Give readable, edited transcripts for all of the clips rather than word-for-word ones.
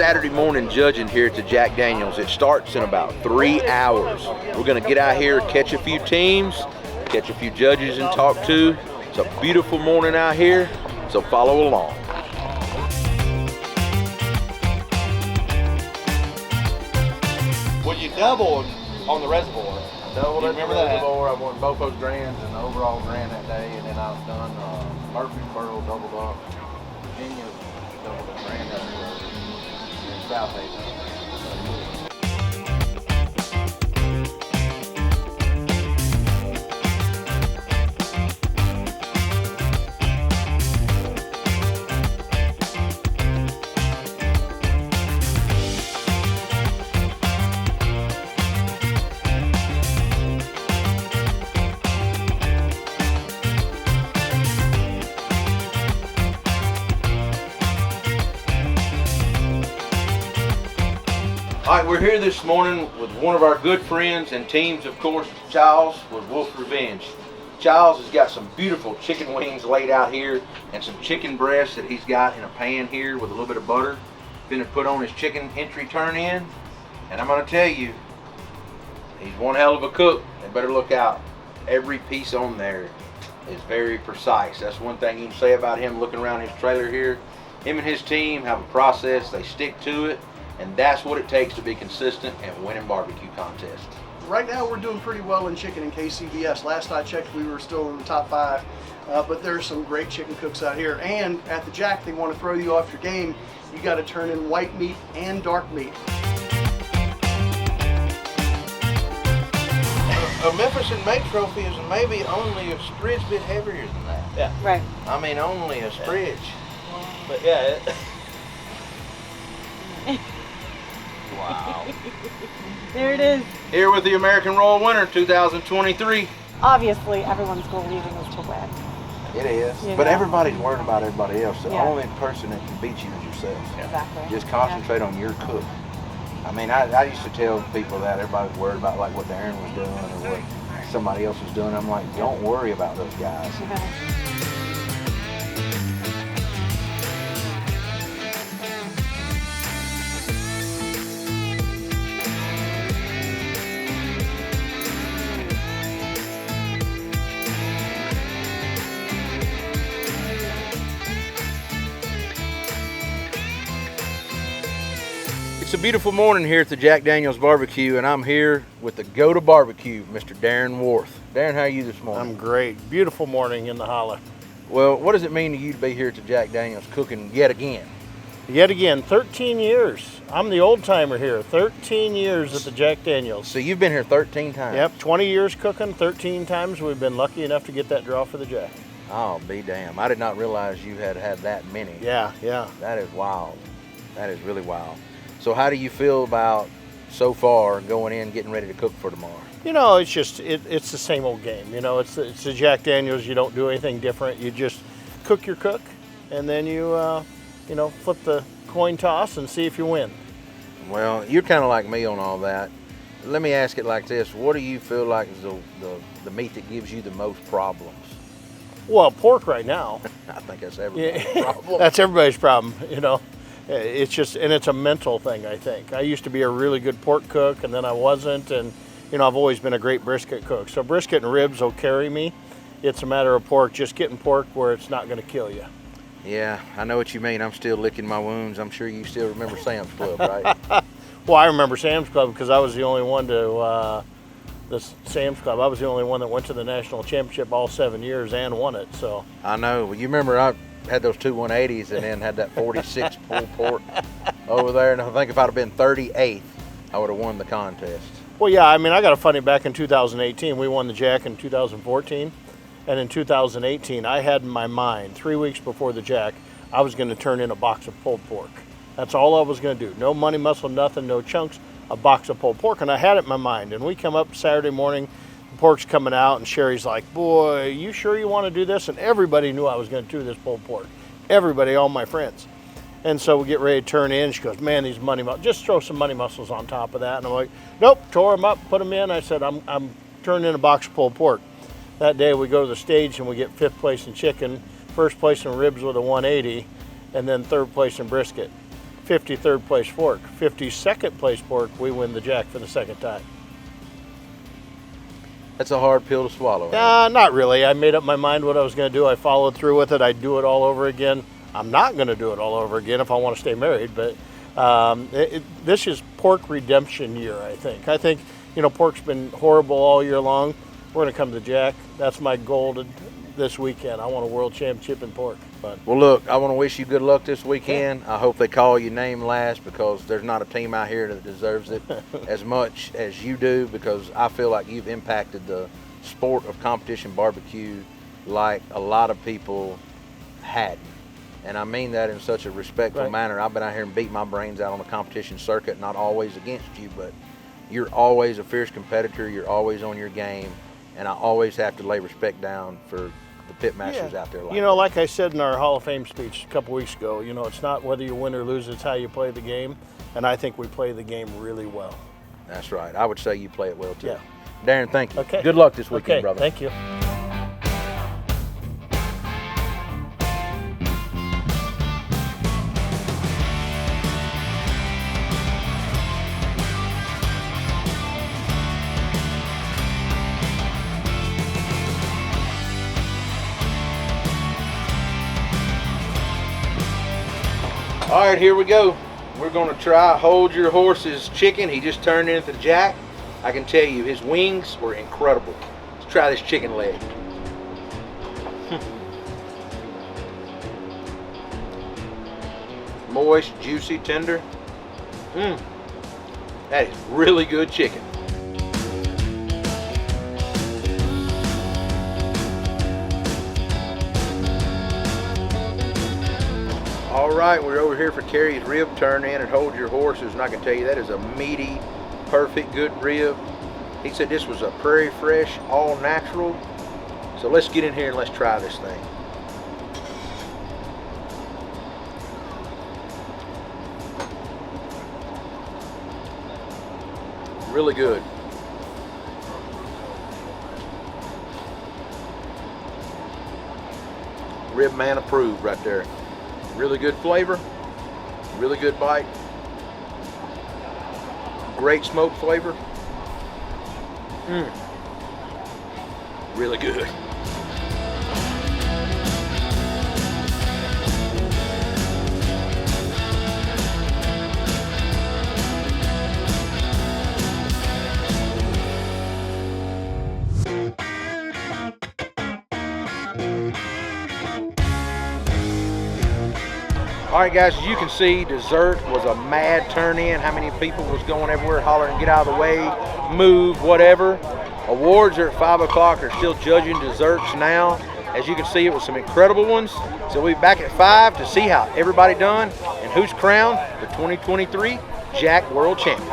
Saturday morning judging here at the Jack Daniels. It starts in about 3 hours. We're gonna get out here, catch a few teams, catch a few judges and talk to. It's a beautiful morning out here, so follow along. Well, you doubled on the reservoir. Doubled at the remember that? reservoir. I won both those grands and the overall grand that day, and then I was done Murfreesboro doubled up, Virginia doubled at grand up there, and South Haven. All right, we're here this morning with one of our good friends and teams, of course, Charles with Wolf Revenge. Charles has got some beautiful chicken wings laid out here and some chicken breasts that he's got in a pan here with a little bit of butter. Finna put on his chicken entry turn in, and I'm gonna tell you, he's one hell of a cook. They better look out. Every piece on there is very precise. That's one thing you can say about him looking around his trailer here. Him and his team have a process, they stick to it. And that's what it takes to be consistent and winning barbecue contests. Right now we're doing pretty well in chicken in KCBS. Last I checked we were still in the top 5, but there's some great chicken cooks out here. And at the Jack, they want to throw you off your game. You got to turn in white meat and dark meat. A Memphis and May trophy is maybe only a spridge bit heavier than that. Yeah. Right. I mean, only a spridge. But yeah. Wow. There it is. Here with the American Royal winner 2023. Obviously, everyone's goal leaving is to win. It is. You But know? everybody's worried about everybody else. The Yeah. only person that can beat you is yourself. Exactly. Just concentrate on your cook. I mean, I used to tell people that everybody's worried about like what Darren was doing or what somebody else was doing. I'm like, don't worry about those guys. Yeah. It's a beautiful morning here at the Jack Daniels Barbecue, and I'm here with the Go to Barbecue, Mr. Darren Warth. Darren, how are you this morning? I'm great. Beautiful morning in the holler. Well, what does it mean to you to be here at the Jack Daniels cooking yet again? Yet again, 13 years. I'm the old timer here. 13 years at the Jack Daniels. So you've been here 13 times? Yep, 20 years cooking, 13 times we've been lucky enough to get that draw for the Jack. Oh, be damn. I did not realize you had that many. Yeah. That is wild. That is really wild. So how do you feel about so far going in, getting ready to cook for tomorrow? You know, it's just, it's the same old game. You know, it's the Jack Daniels. You don't do anything different. You just cook your cook, and then you flip the coin toss and see if you win. Well, you're kind of like me on all that. Let me ask it like this. What do you feel like is the meat that gives you the most problems? Well, pork right now. I think that's everybody's problem. That's everybody's problem, you know. It's just, and it's a mental thing, I think. I used to be a really good pork cook, and then I wasn't, and, you know, I've always been a great brisket cook. So brisket and ribs will carry me. It's a matter of pork, just getting pork where it's not going to kill you. Yeah, I know what you mean. I'm still licking my wounds. I'm sure you still remember Sam's Club, right? Well, I remember Sam's Club because I was the only one to, Sam's Club, I was the only one that went to the national championship all 7 years and won it, so. I know. Well, you remember I had those 2 180s and then had that 46 pulled pork over there, and I think if I'd have been 38th, I would have won the contest. Well, yeah, I mean, I got a funny back in 2018. We won the Jack in 2014, and in 2018, I had in my mind, 3 weeks before the Jack, I was going to turn in a box of pulled pork. That's all I was going to do. No money muscle, nothing, no chunks, a box of pulled pork, and I had it in my mind. And we come up Saturday morning, the pork's coming out, and Sherry's like, boy, you sure you want to do this? And everybody knew I was going to do this pulled pork. Everybody, all my friends. And so we get ready to turn in. She goes, man, these money muscles, just throw some money muscles on top of that. And I'm like, nope, tore them up, put them in. I said, I'm turning in a box of pulled pork. That day we go to the stage and we get 5th place in chicken, 1st place in ribs with a 180, and then 3rd place in brisket. 53rd place pork. 52nd place pork, we win the Jack for the second time. That's a hard pill to swallow. Not really. I made up my mind what I was going to do. I followed through with it. I'd do it all over again. I'm not going to do it all over again if I want to stay married, but this is pork redemption year, I think. I think, pork's been horrible all year long. We're going to come to the Jack. That's my goal this weekend. I want a world championship in pork. But Well, look, I want to wish you good luck this weekend. I hope they call your name last, because there's not a team out here that deserves it as much as you do, because I feel like you've impacted the sport of competition barbecue like a lot of people hadn't. And I mean that in such a respectful manner. I've been out here and beat my brains out on the competition circuit, not always against you, but you're always a fierce competitor. You're always on your game. And I always have to lay respect down for the pitmasters out there. Like I said in our Hall of Fame speech a couple weeks ago, it's not whether you win or lose, it's how you play the game. And I think we play the game really well. That's right. I would say you play it well, too. Yeah. Darren, thank you. Okay. Good luck this weekend, brother. Thank you. All right, here we go. We're going to try Hold Your Horse's chicken. He just turned in at the Jack. I can tell you, his wings were incredible. Let's try this chicken leg. Moist, juicy, tender. That is really good chicken. All right, we're over here for Terry's rib turn in at Hold Your Horses, and I can tell you that is a meaty, perfect, good rib. He said this was a prairie fresh, all natural. So let's get in here and let's try this thing. Really good. Rib man approved right there. Really good flavor, really good bite, great smoke flavor. Really good. All right, guys, as you can see, dessert was a mad turn in. How many people was going everywhere hollering, get out of the way, move, whatever. Awards are at 5 o'clock. They're still judging desserts now. As you can see, it was some incredible ones. So we'll be back at 5 to see how everybody done and who's crowned the 2023 Jack World Champion.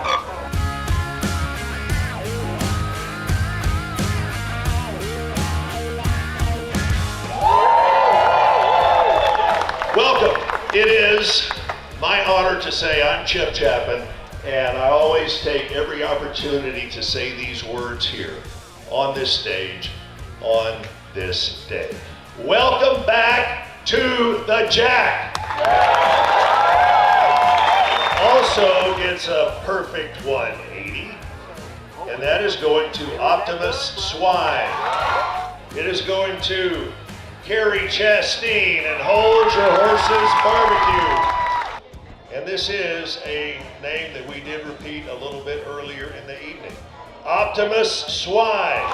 Welcome. It is my honor to say I'm Chip Chapman, and I always take every opportunity to say these words here on this stage on this day. Welcome back to the Jack. Also, it's a perfect 180, and that is going to Optimus Swine. It is going to Carrie Chasteen and Hold Your Horses Barbecue. And this is a name that we did repeat a little bit earlier in the evening. Optimus Swine.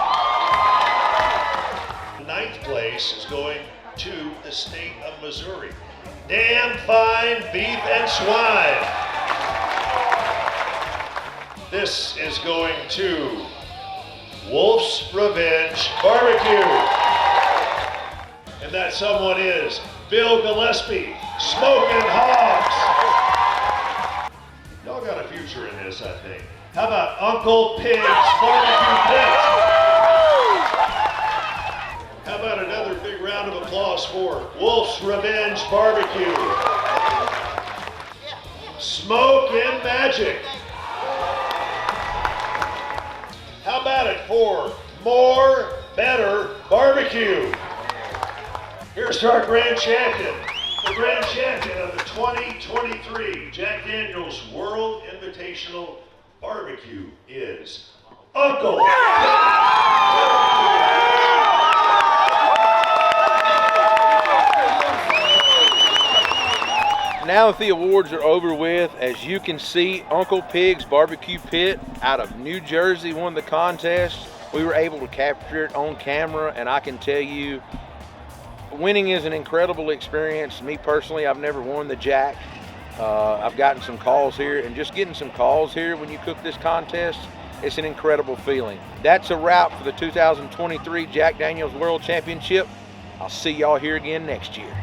9th place is going to the state of Missouri. Damn Fine Beef and Swine. This is going to Wolf's Revenge Barbecue. And that someone is Bill Gillespie, Smoking Hogs. Y'all got a future in this, I think. How about Uncle Pig's Barbecue Pit? How about another big round of applause for Wolf's Revenge Barbecue? Smokin' Magic. How about it for More Better Barbecue? Here's our grand champion, The Grand Champion of the 2023 Jack Daniel's World Invitational Barbecue is Uncle. Now that the awards are over with, as you can see, Uncle Pig's Barbecue Pit out of New Jersey won the contest. We were able to capture it on camera, and I can tell you, winning is an incredible experience. Me personally, I've never won the Jack. I've gotten some calls here, and just getting some calls here when you cook this contest, it's an incredible feeling. That's a wrap for the 2023 Jack Daniel's World Championship. I'll see y'all here again next year.